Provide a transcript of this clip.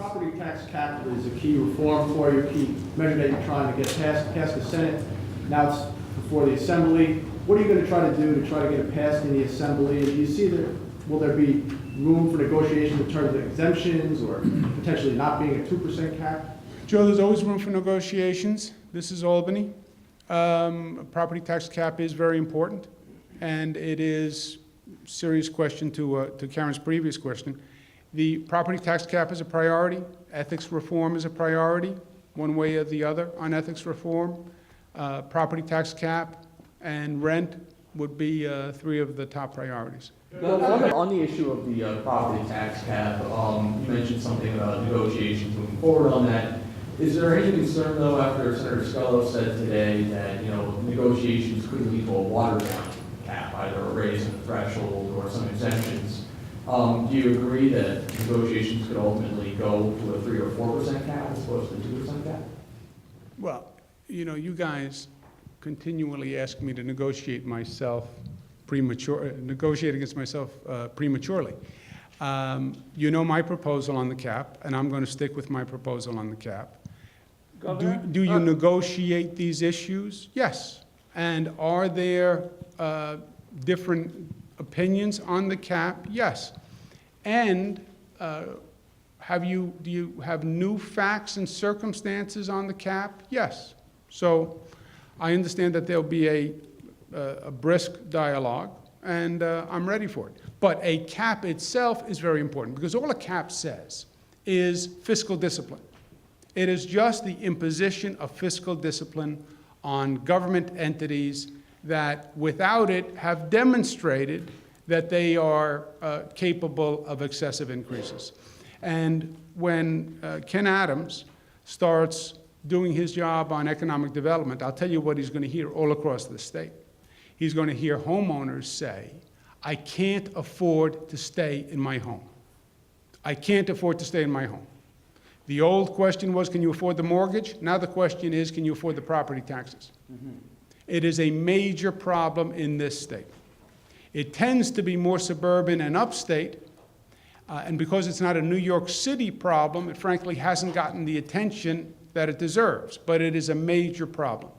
property tax cap is a key reform for you, key measure that you're trying to get passed the Senate. Now it's before the Assembly. What are you going to try to do to try to get it passed in the Assembly? And do you see that, will there be room for negotiation in terms of exemptions or potentially not being a 2% cap? Joe, there's always room for negotiations. This is Albany. A property tax cap is very important, and it is a serious question to Karen's previous question. The property tax cap is a priority. Ethics reform is a priority, one way or the other on ethics reform. Property tax cap and rent would be three of the top priorities. On the issue of the property tax cap, you mentioned something about negotiations moving forward on that. Is there any concern, though, after Senator Scullo said today that, negotiations could lead to a watered-down cap, either a raise in the threshold or some exemptions? Do you agree that negotiations could ultimately go to a 3 or 4% cap as opposed to 2% cap? Well, you guys continually ask me to negotiate against myself prematurely. My proposal on the cap, and I'm going to stick with my proposal on the cap. Do you negotiate these issues? Yes. And are there different opinions on the cap? Yes. And do you have new facts and circumstances on the cap? Yes. So I understand that there'll be a brisk dialogue, and I'm ready for it. But a cap itself is very important, because all a cap says is fiscal discipline. It is just the imposition of fiscal discipline on government entities that, without it, have demonstrated that they are capable of excessive increases. And when Ken Adams starts doing his job on economic development, I'll tell you what he's going to hear all across the state. He's going to hear homeowners say, I can't afford to stay in my home. I can't afford to stay in my home. The old question was, can you afford the mortgage? Now the question is, can you afford the property taxes? Mm-hmm. It is a major problem in this state. It tends to be more suburban and upstate, and because it's not a New York City problem, it frankly hasn't gotten the attention that it deserves, but it is a major problem.